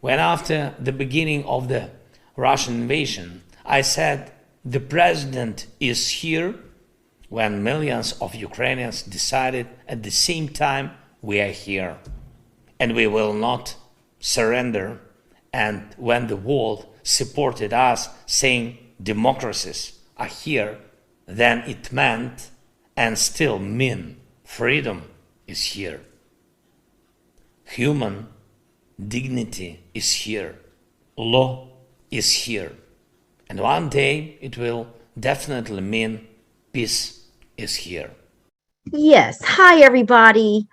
When after the beginning of the Russian invasion, I said the president is here, when millions of Ukrainians decided at the same time we are here and we will not surrender, and when the world supported us saying democracies are here, then it meant and still mean freedom is here. Human dignity is here. Law is here. And one day it will definitely mean peace is here. Yes. Hi, everybody.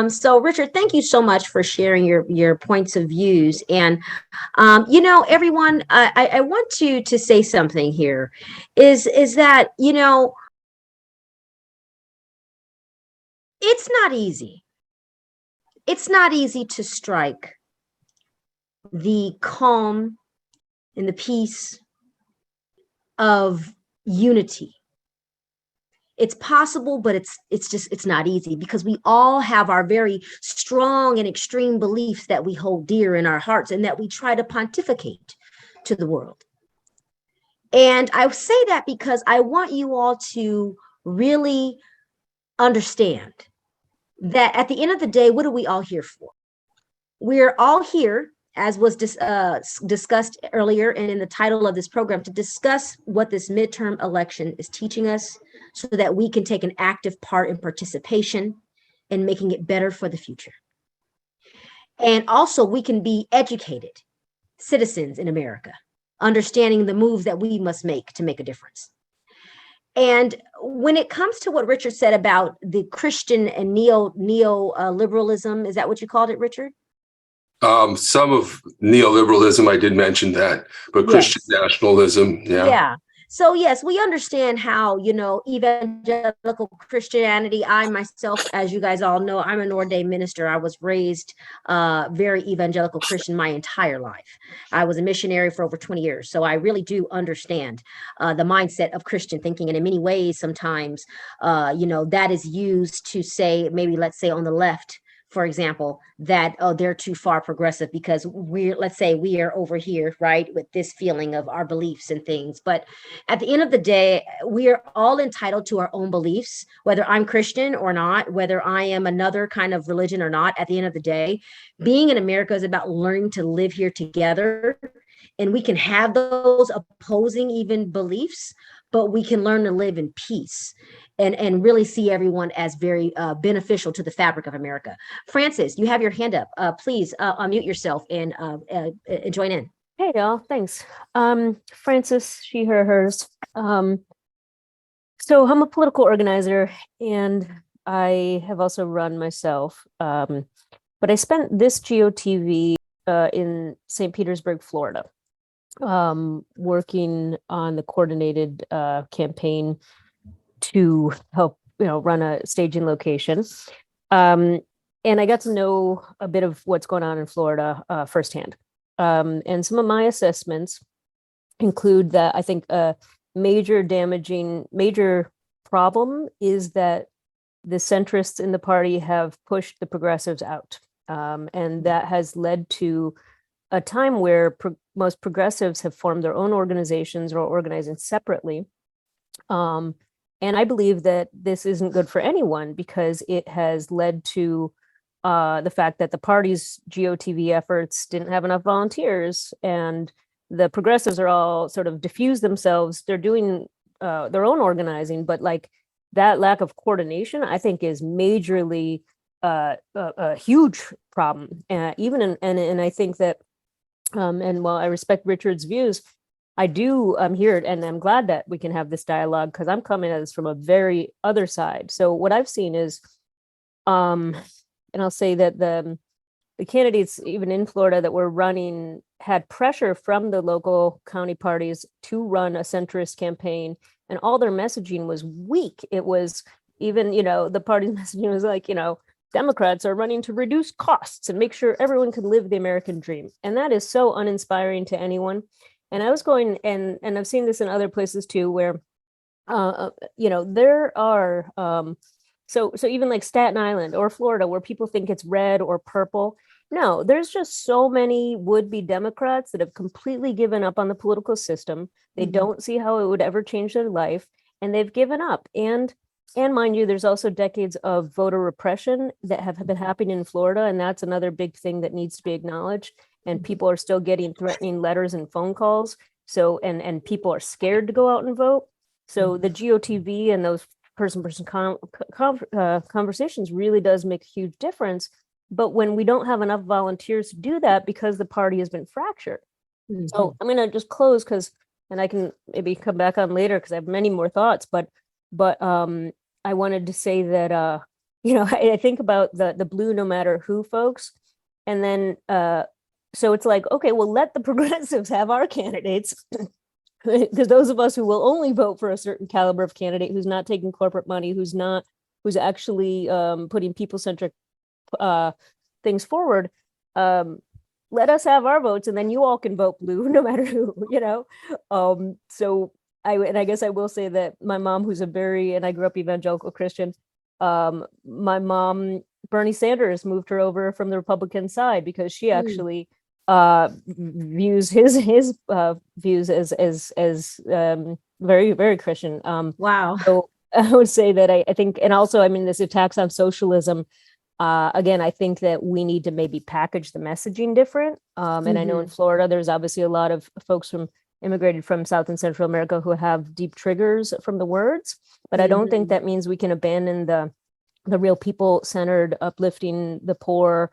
So Richard, thank you so much for sharing your points of views. And everyone, I want to say something here is that, it's not easy. It's not easy to strike the calm and the peace of unity. It's possible, but it's not easy, because we all have our very strong and extreme beliefs that we hold dear in our hearts and that we try to pontificate to the world. And I say that because I want you all to really understand that at the end of the day, what are we all here for? We're all here, as was discussed earlier and in the title of this program, to discuss what this midterm election is teaching us, so that we can take an active part in participation in making it better for the future. And also, we can be educated citizens in America, understanding the moves that we must make to make a difference. And when it comes to what Richard said about the Christian and neo-liberalism, is that what you called it, Richard? Some of neoliberalism, I did mention that, but Christian nationalism, yeah. So yes, we understand how, evangelical Christianity, I myself, as you guys all know, I'm an ordained minister. I was raised very evangelical Christian my entire life. I was a missionary for over 20 years. So I really do understand the mindset of Christian thinking. And in many ways, sometimes, that is used to say, maybe let's say on the left, for example, that, oh, they're too far progressive because let's say we are over here, right, with this feeling of our beliefs and things. But at the end of the day, we are all entitled to our own beliefs, whether I'm Christian or not, whether I am another kind of religion or not. At the end of the day, being in America is about learning to live here together. And we can have those opposing even beliefs, but we can learn to live in peace and really see everyone as very beneficial to the fabric of America. Francis, you have your hand up. Please unmute yourself and join in. Hey, y'all. Thanks. Francis, she, her, hers. So I'm a political organizer, and I have also run myself. But I spent this GOTV in St. Petersburg, Florida, working on the coordinated campaign to help, run a staging location. And I got to know a bit of what's going on in Florida firsthand. And some of my assessments include that I think a major problem is that the centrists in the party have pushed the progressives out. And that has led to a time where most progressives have formed their own organizations or organizing separately. And I believe that this isn't good for anyone, because it has led to the fact that the party's GOTV efforts didn't have enough volunteers, and the progressives are all sort of diffuse themselves. They're doing their own organizing, but like that lack of coordination, I think, is majorly a huge problem. And I think that, and while I respect Richard's views, I'm here, and I'm glad that we can have this dialogue, because I'm coming at this from a very other side. So what I've seen is, and I'll say that the candidates, even in Florida, that were running had pressure from the local county parties to run a centrist campaign, and all their messaging was weak. It was even, the party's messaging was like, Democrats are running to reduce costs and make sure everyone can live the American dream. And that is so uninspiring to anyone. And I was going, and I've seen this in other places too, where, there are, so even like Staten Island or Florida, where people think it's red or purple, No, there's just so many would-be Democrats that have completely given up on the political system. They Mhm. don't see how it would ever change their life, and they've given up. And mind you, there's also decades of voter repression that have been happening in Florida, and that's another big thing that needs to be acknowledged. And people are still getting threatening letters and phone calls. So, and people are scared to go out and vote. So the GOTV and those person-person conversations really does make a huge difference. But when we don't have enough volunteers to do that because the party has been fractured. Mhm. So I'm going to just close and I can maybe come back on later because I have many more thoughts, but I wanted to say that, I think about the blue no matter who folks. And then, so it's like, okay, well, let the progressives have our candidates. Because those of us who will only vote for a certain caliber of candidate who's not taking corporate money, who's actually putting people-centric things forward, let us have our votes, and then you all can vote blue no matter who, so I guess I will say that my mom, and I grew up evangelical Christian, my mom, Bernie Sanders moved her over from the Republican side because she actually views his views as very, very Christian. Wow. So I would say that I think, and also, I mean, this attacks on socialism. Again, I think that we need to maybe package the messaging different. And I know in Florida, there's obviously a lot of folks immigrated from South and Central America who have deep triggers from the words, but I don't think that means we can abandon the real people-centered, uplifting the poor.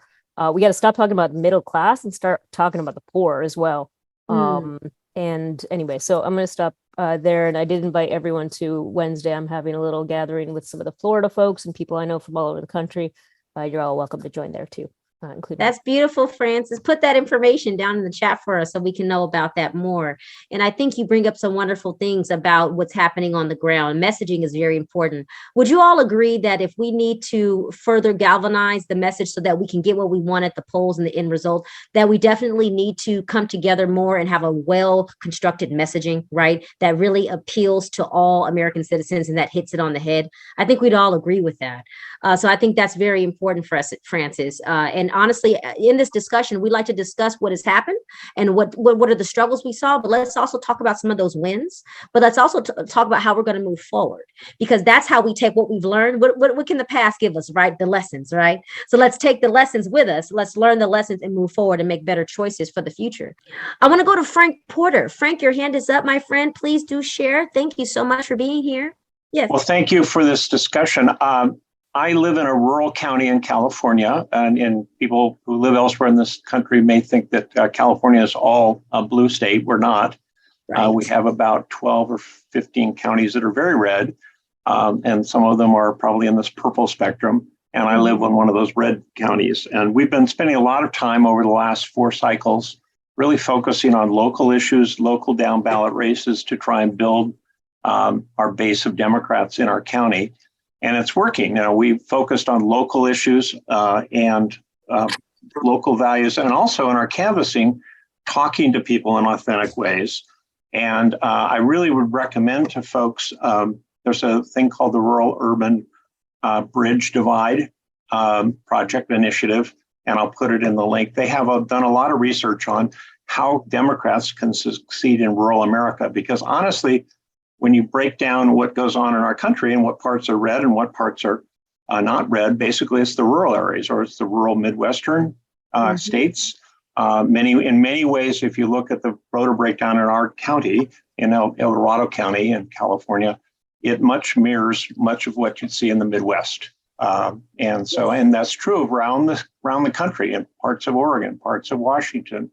We got to stop talking about the middle class and start talking about the poor as well. And anyway, so I'm going to stop there. And I did invite everyone to Wednesday. I'm having a little gathering with some of the Florida folks and people I know from all over the country. You're all welcome to join there too, including. That's beautiful, Francis. Put that information down in the chat for us so we can know about that more. And I think you bring up some wonderful things about what's happening on the ground. Messaging is very important. Would you all agree that if we need to further galvanize the message so that we can get what we want at the polls and the end result, that we definitely need to come together more and have a well-constructed messaging, right? That really appeals to all American citizens and that hits it on the head? I think we'd all agree with that. So I think that's very important for us, Francis. And honestly, in this discussion, we like to discuss what has happened and what are the struggles we saw, but let's also talk about some of those wins. But let's also talk about how we're going to move forward, because that's how we take what we've learned. What can the past give us, right? The lessons, right? So let's take the lessons with us. Let's learn the lessons and move forward and make better choices for the future. I want to go to Frank Porter. Frank, your hand is up, my friend. Please do share. Thank you so much for being here. Yes. Well, thank you for this discussion. I live in a rural county in California, and people who live elsewhere in this country may think that California is all a blue state. We're not. Right. We have about 12 or 15 counties that are very red, and some of them are probably in this purple spectrum. And I live in one of those red counties. And we've been spending a lot of time over the last 4 cycles really focusing on local issues, local down ballot races to try and build our base of Democrats in our county. And it's working. We focused on local issues and local values, and also in our canvassing, talking to people in authentic ways. And I really would recommend to folks, there's a thing called the Rural Urban Bridge Divide Project Initiative, and I'll put it in the link. They have done a lot of research on how Democrats can succeed in rural America, because honestly, when you break down what goes on in our country and what parts are red and what parts are not red, basically it's the rural areas, or it's the rural Midwestern states. In many ways, if you look at the voter breakdown in our county, in El Dorado County in California, it much mirrors much of what you'd see in the Midwest. And that's true around the country, in parts of Oregon, parts of Washington.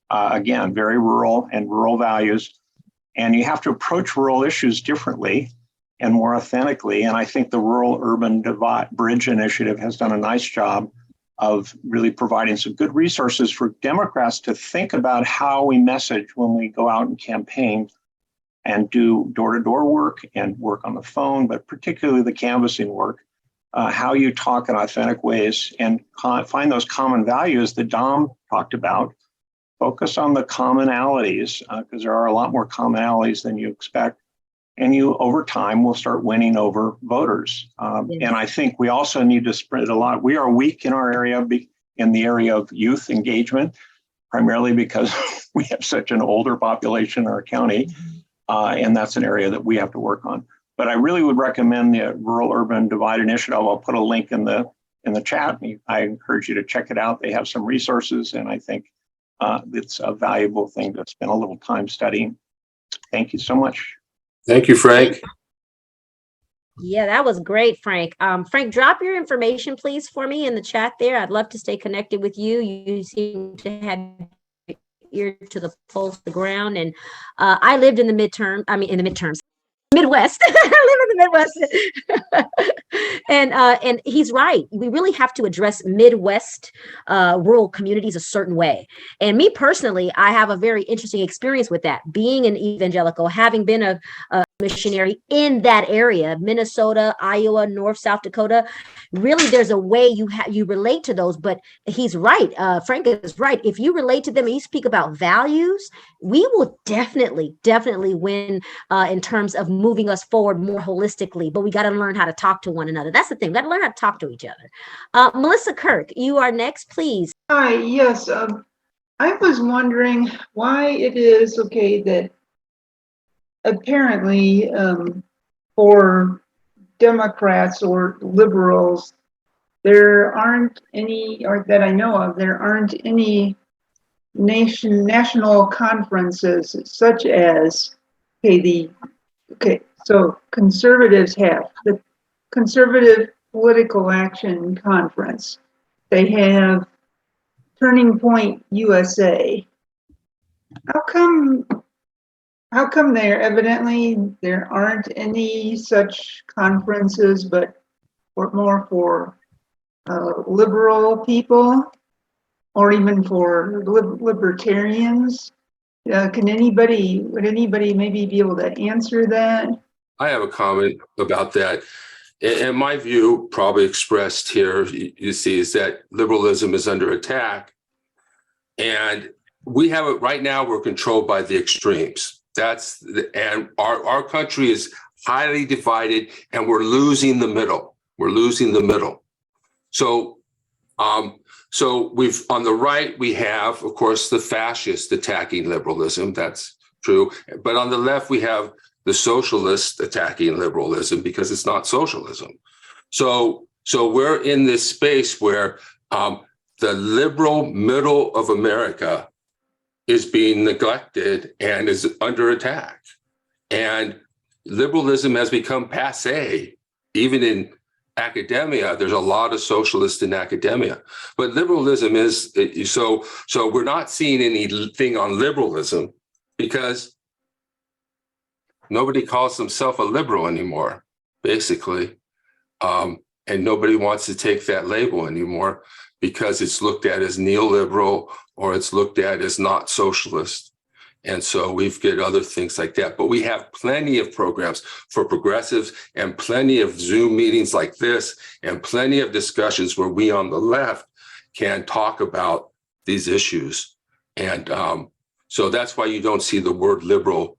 Again, very rural and rural values. And you have to approach rural issues differently and more authentically. And I think the Rural Urban Divide Bridge Initiative has done a nice job of really providing some good resources for Democrats to think about how we message when we go out and campaign and do door-to-door work and work on the phone, but particularly the canvassing work, how you talk in authentic ways and find those common values that Dom talked about. Focus on the commonalities, because there are a lot more commonalities than you expect. And you, over time, will start winning over voters. And I think we also need to spread a lot. We are weak in our area in the area of youth engagement, primarily because we have such an older population in our county, and that's an area that we have to work on. But I really would recommend the Rural Urban Divide Initiative. I'll put a link in the chat. I encourage you to check it out. They have some resources, and I think it's a valuable thing to spend a little time studying. Thank you so much. Thank you, Frank. Yeah, that was great, Frank. Frank, drop your information, please, for me in the chat there. I'd love to stay connected with you. You seem to have ear to the pulse, the ground. And I lived in the midterms. Midwest. I live in the Midwest. And he's right. We really have to address Midwest rural communities a certain way. And me personally, I have a very interesting experience with that. Being an evangelical, having been a missionary in that area, Minnesota, Iowa, North, South Dakota, really there's a way you relate to those. But he's right. Frank is right. If you relate to them and you speak about values, we will definitely win in terms of moving us forward more holistically. But we got to learn how to talk to one another. That's the thing. We got to learn how to talk to each other. Melissa Kirk, you are next, please. Hi, yes. I was wondering why it is that apparently for Democrats or liberals, there aren't any, or that I know of, there aren't any national conferences such as so conservatives have the Conservative Political Action Conference. They have Turning Point USA. How come there aren't any such conferences, but more for liberal people, or even for libertarians? Would anybody maybe be able to answer that? I have a comment about that. And my view, probably expressed here, you see, is that liberalism is under attack. And we have it right now, we're controlled by the extremes. And our country is highly divided, and we're losing the middle. So we've, on the right, we have, of course, the fascist attacking liberalism. That's true. But on the left, we have the socialist attacking liberalism because it's not socialism. So we're in this space where the liberal middle of America is being neglected and is under attack. And liberalism has become passé. Even in academia, there's a lot of socialists in academia. But liberalism is, so we're not seeing anything on liberalism because nobody calls themselves a liberal anymore, basically. And nobody wants to take that label anymore because it's looked at as neoliberal or it's looked at as not socialist. And so we've got other things like that. But we have plenty of programs for progressives and plenty of Zoom meetings like this and plenty of discussions where we on the left can talk about these issues. And so that's why you don't see the word liberal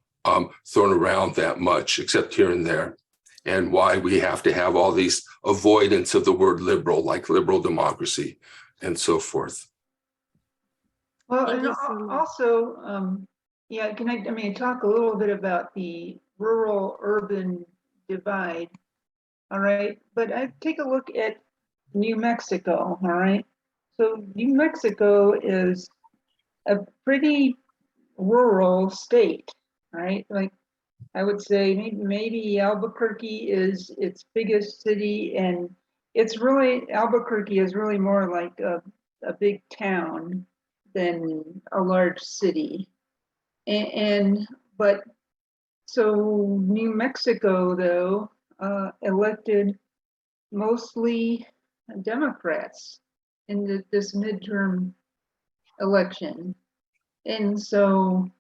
thrown around that much, except here and there. And why we have to have all these avoidance of the word liberal, like liberal democracy and so forth. Well, Thank and you so much. also, can I talk a little bit about the rural-urban divide, all right? But I take a look at New Mexico, all right? So New Mexico is a pretty rural state, right? Like, I would say maybe Albuquerque is its biggest city, and Albuquerque is really more like a big town than a large city. But so New Mexico, though, elected mostly Democrats in this midterm election. And so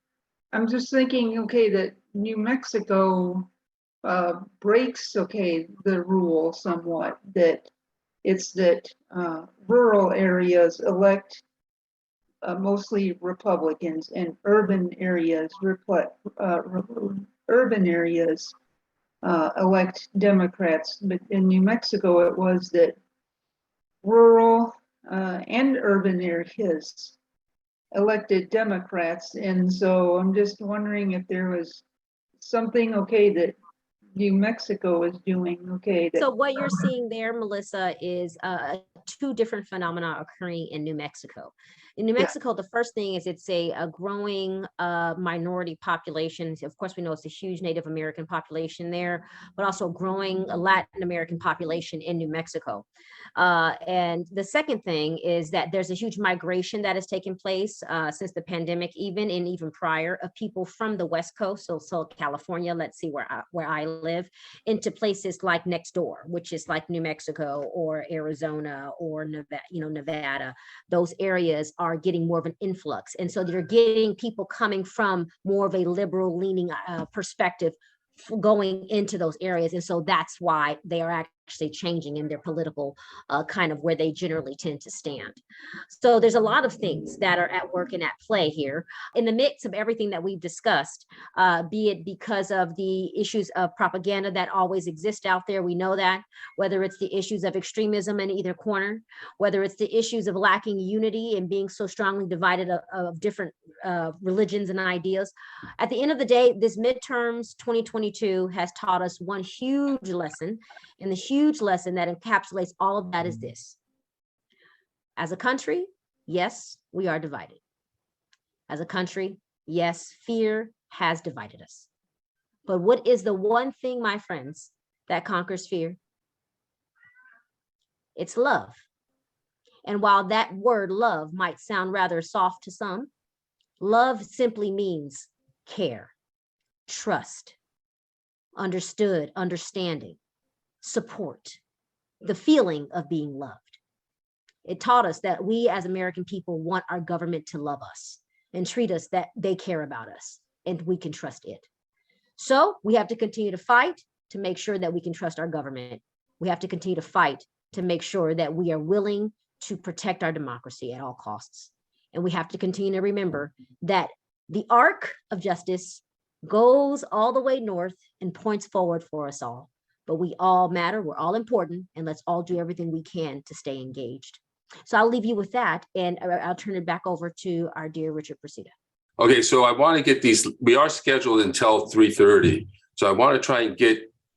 I'm just thinking, that New Mexico breaks, the rule somewhat, that rural areas elect mostly Republicans and urban areas elect Democrats. But in New Mexico, it was that rural and urban are his elected Democrats. And so I'm just wondering if there was something, okay, that New Mexico is doing, okay, that So what you're seeing there, Melissa, is two different phenomena occurring in New Mexico. In New Yeah. Mexico, the first thing is it's a growing minority population. Of course, we know it's a huge Native American population there, but also growing Latin American population in New Mexico. And the second thing is that there's a huge migration that has taken place since the pandemic, even prior, of people from the West Coast, so California, let's see where I live, into places like next door, which is like New Mexico or Arizona or Nevada. Those areas are getting more of an influx. And so they're getting people coming from more of a liberal leaning perspective going into those areas. And so that's why they are actually changing in their political kind of where they generally tend to stand. So there's a lot of things that are at work and at play here in the mix of everything that we've discussed, be it because of the issues of propaganda that always exist out there. We know that, whether it's the issues of extremism in either corner, whether it's the issues of lacking unity and being so strongly divided of different religions and ideas. At the end of the day, this midterms 2022 has taught us one huge lesson, and the huge lesson that encapsulates all of that is this. As a country, yes, we are divided. As a country, yes, fear has divided us. But what is the one thing, my friends, that conquers fear? It's love. And while that word love might sound rather soft to some, love simply means care, trust, understood, understanding, support, the feeling of being loved. It taught us that we as American people want our government to love us and treat us that they care about us and we can trust it. So we have to continue to fight to make sure that we can trust our government. We have to continue to fight to make sure that we are willing to protect our democracy at all costs. And we have to continue to remember that the arc of justice goes all the way north and points forward for us all. But we all matter, we're all important, and let's all do everything we can to stay engaged. So I'll leave you with that, and I'll turn it back over to our dear Richard Procida. Okay, so I want to get these, we are scheduled until 3:30. So I want to try and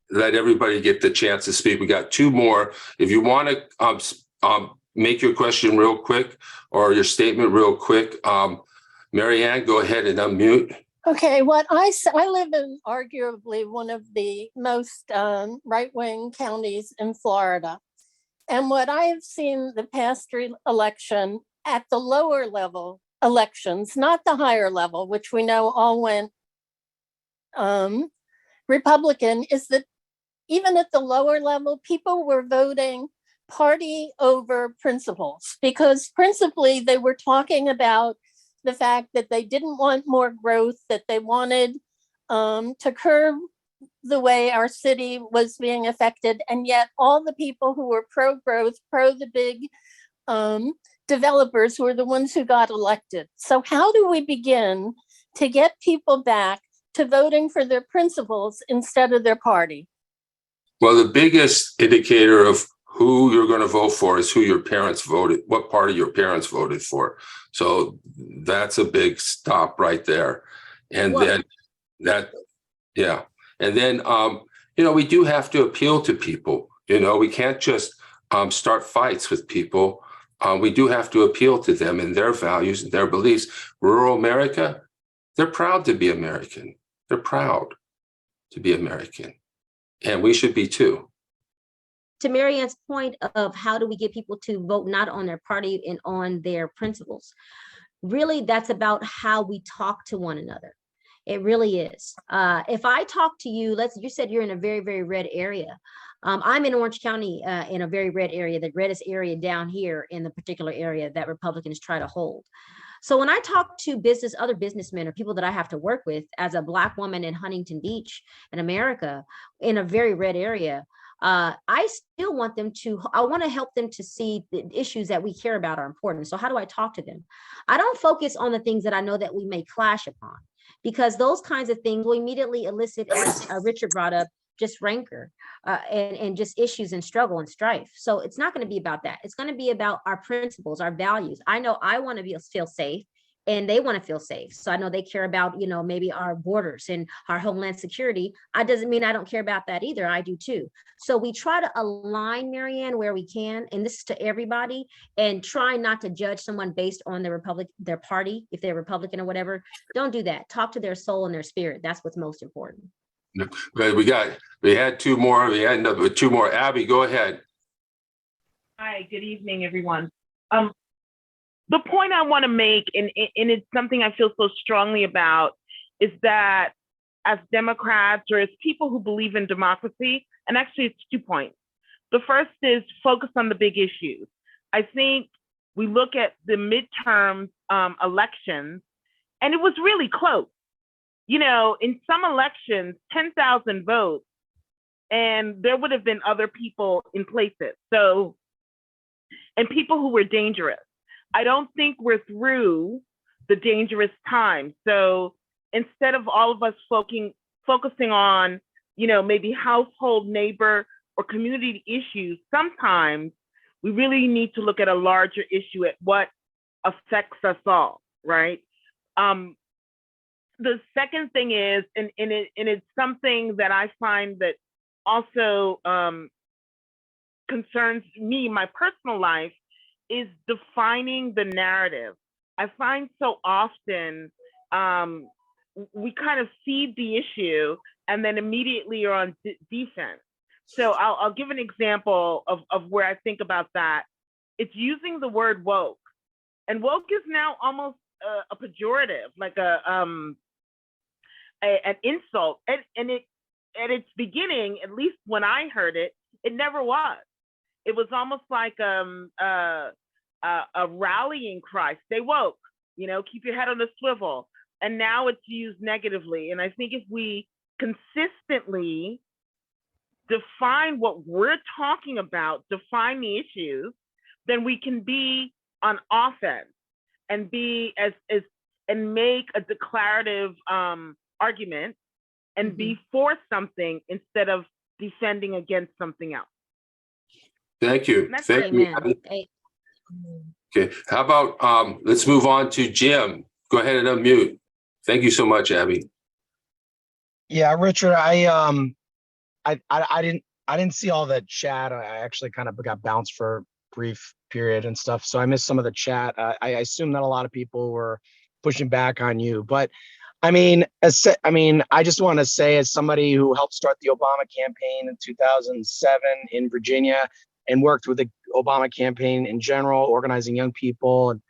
let everybody get the chance to speak. We got two more. If you want to make your question real quick or your statement real quick, Mary Ann, go ahead and unmute. Okay, I live in arguably one of the most right-wing counties in Florida. And what I have seen the past election at the lower level elections, not the higher level, which we know all went Republican, is that even at the lower level, people were voting party over principles, because principally they were talking about the fact that they didn't want more growth, that they wanted to curb the way our city was being affected. And yet all the people who were pro-growth, pro the big developers were the ones who got elected. So how do we begin to get people back to voting for their principles instead of their party? Well, the biggest indicator of who you're going to vote for is who your parents voted, what party your parents voted for. So that's a big stop right there. And then yeah. And then, we do have to appeal to people. We can't just start fights with people. We do have to appeal to them and their values and their beliefs. Rural America, they're proud to be American. They're proud to be American. And we should be too. To Mary Ann's point of how do we get people to vote not on their party and on their principles, really that's about how we talk to one another. It really is. If I talk to you, you said you're in a very, very red area. I'm in Orange County in a very red area, the reddest area down here in the particular area that Republicans try to hold. So when I talk to other businessmen or people that I have to work with as a Black woman in Huntington Beach in America, in a very red area, I still want I want to help them to see the issues that we care about are important. So how do I talk to them? I don't focus on the things that I know that we may clash upon, because those kinds of things will immediately elicit, as Richard brought up, just rancor and just issues and struggle and strife. So it's not going to be about that. It's going to be about our principles, our values. I know I want to feel safe, and they want to feel safe. So I know they care about, maybe our borders and our homeland security. I doesn't mean I don't care about that either. I do too. So we try to align, Marianne, where we can, and this is to everybody, and try not to judge someone based on their party, if they're Republican or whatever. Don't do that. Talk to their soul and their spirit. That's what's most important. But we had two more. We had two more. Abby, go ahead. Hi, good evening, everyone. The point I want to make, and it's something I feel so strongly about, is that as Democrats or as people who believe in democracy, and actually it's 2 points. The first is focus on the big issues. I think we look at the midterm elections, and it was really close. In some elections, 10,000 votes, and there would have been other people in places. So, and people who were dangerous. I don't think we're through the dangerous time. So instead of all of us focusing on, maybe household, neighbor, or community issues, sometimes we really need to look at a larger issue, at what affects us all, right? The second thing is, and it's something that I find that also concerns me, my personal life, is defining the narrative. I find so often we kind of seed the issue and then immediately are on defense. So I'll give an example of where I think about that. It's using the word woke, and woke is now almost a pejorative, like an insult. And it, at its beginning, at least when I heard it, it never was. It was almost like a rallying cry. Stay woke, keep your head on the swivel. And now it's used negatively. And I think if we consistently define what we're talking about, define the issues, then we can be on offense and be and make a declarative argument and be for something instead of defending against something else. Thank you. Thank you. Okay. How about let's move on to Jim. Go ahead and unmute. Thank you so much, Abby. Yeah, Richard, I didn't see all the chat. I actually kind of got bounced for a brief period and stuff, so I missed some of the chat. I assume that a lot of people were pushing back on you, but I just want to say, as somebody who helped start the Obama campaign in 2007 in Virginia and worked with the Obama campaign in general, organizing young people and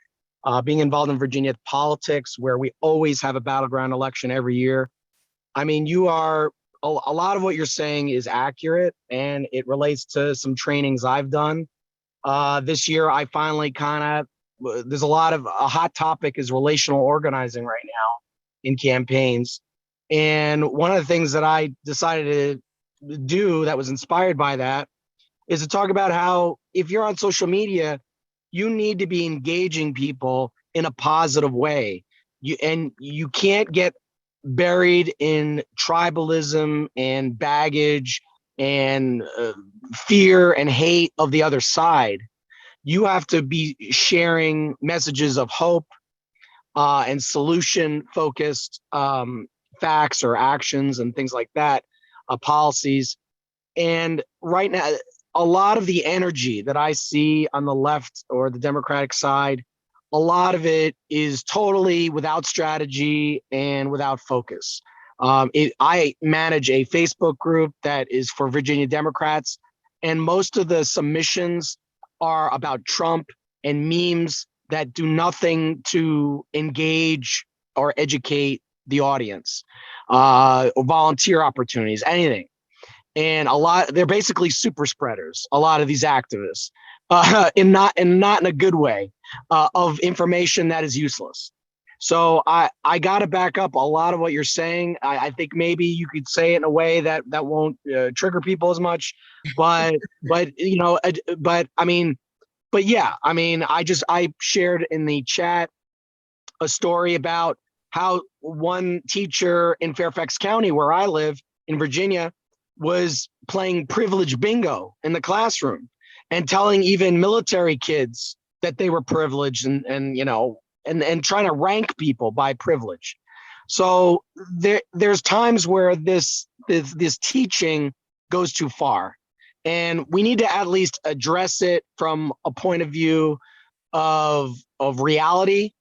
being involved in Virginia politics, where we always have a battleground election every year. I mean, a lot of what you're saying is accurate, and it relates to some trainings I've done. This year, I finally there's a hot topic is relational organizing right now in campaigns. And one of the things that I decided to do that was inspired by that is to talk about how, if you're on social media, you need to be engaging people in a positive way. You can't get buried in tribalism and baggage and fear and hate of the other side. You have to be sharing messages of hope and solution-focused facts or actions and things like that, policies. And right now, a lot of the energy that I see on the left or the Democratic side, a lot of it is totally without strategy and without focus. I manage a Facebook group that is for Virginia Democrats, and most of the submissions are about Trump and memes that do nothing to engage or educate the audience, or volunteer opportunities, anything. And they're basically super spreaders, a lot of these activists, in not in a good way, of information that is useless. So I got to back up a lot of what you're saying. I think maybe you could say it in a way that won't trigger people as much, but yeah, I mean, I shared in the chat a story about how one teacher in Fairfax County, where I live in Virginia, was playing privilege bingo in the classroom and telling even military kids that they were privileged and trying to rank people by privilege. So there's times where this teaching goes too far, and we need to at least address it from a point of view of reality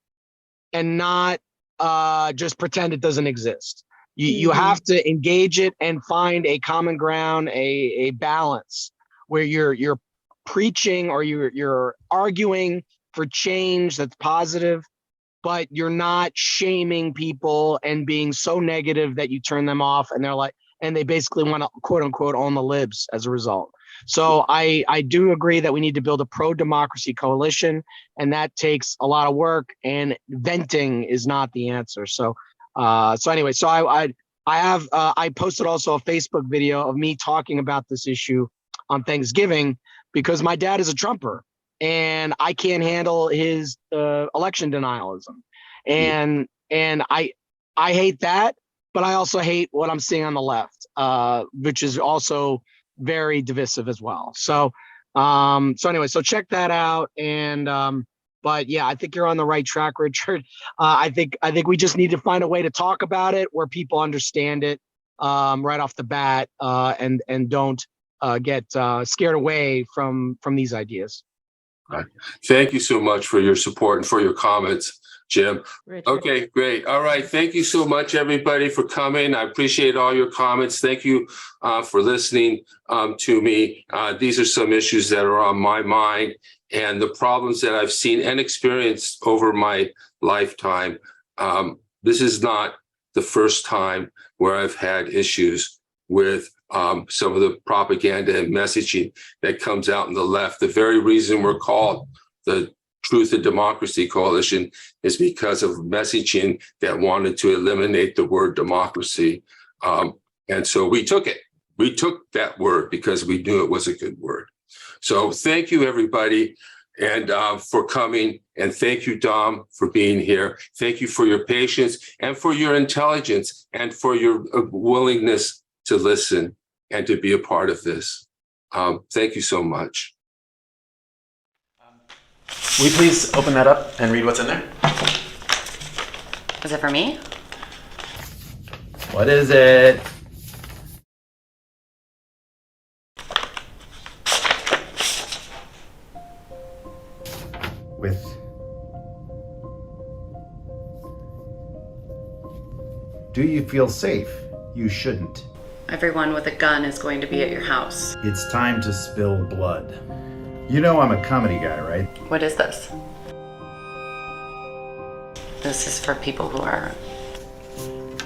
and not just pretend it doesn't exist. You have to engage it and find a common ground, a balance where you're preaching or you're arguing for change that's positive, but you're not shaming people and being so negative that you turn them off and they basically want to quote unquote own the libs as a result. So I do agree that we need to build a pro-democracy coalition, and that takes a lot of work, and venting is not the answer. So anyway, I posted also a Facebook video of me talking about this issue on Thanksgiving because my dad is a Trumper and I can't handle his election denialism. And I hate that, but I also hate what I'm seeing on the left, which is also very divisive as well. So anyway, so check that out. And but yeah, I think you're on the right track, Richard. I think we just need to find a way to talk about it where people understand it right off the bat, and don't get scared away from these ideas. Right. Thank you so much for your support and for your comments, Jim. Richard. Okay, great. All right. Thank you so much, everybody, for coming. I appreciate all your comments. Thank you for listening to me. These are some issues that are on my mind and the problems that I've seen and experienced over my lifetime. This is not the first time where I've had issues with some of the propaganda and messaging that comes out on the left. The very reason we're called the Truth and Democracy Coalition is because of messaging that wanted to eliminate the word democracy. And so we took it. We took that word because we knew it was a good word. So thank you, everybody, and for coming. And thank you, Dom, for being here. Thank you for your patience and for your intelligence and for your willingness to listen and to be a part of this. Thank you so much. Will you please open that up and read what's in there? Was it for me? What is it? Do you feel safe? You shouldn't. Everyone with a gun is going to be at your house. It's time to spill blood. You know I'm a comedy guy, right? What is this? This is for people who are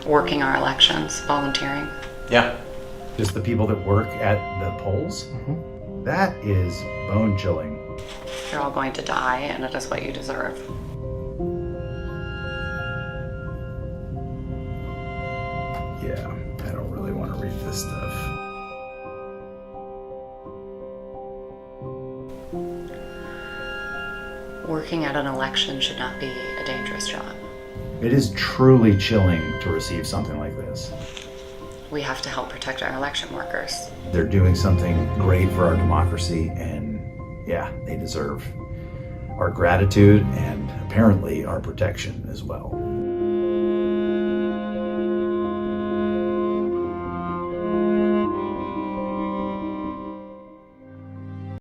working our elections, volunteering. Yeah. Just the people that work at the polls? Mm-hmm. That is bone chilling. You're all going to die, and it is what you deserve. Yeah, I don't really want to read this stuff. Working at an election should not be a dangerous job. It is truly chilling to receive something like this. We have to help protect our election workers. They're doing something great for our democracy, and yeah, they deserve our gratitude and apparently our protection as well.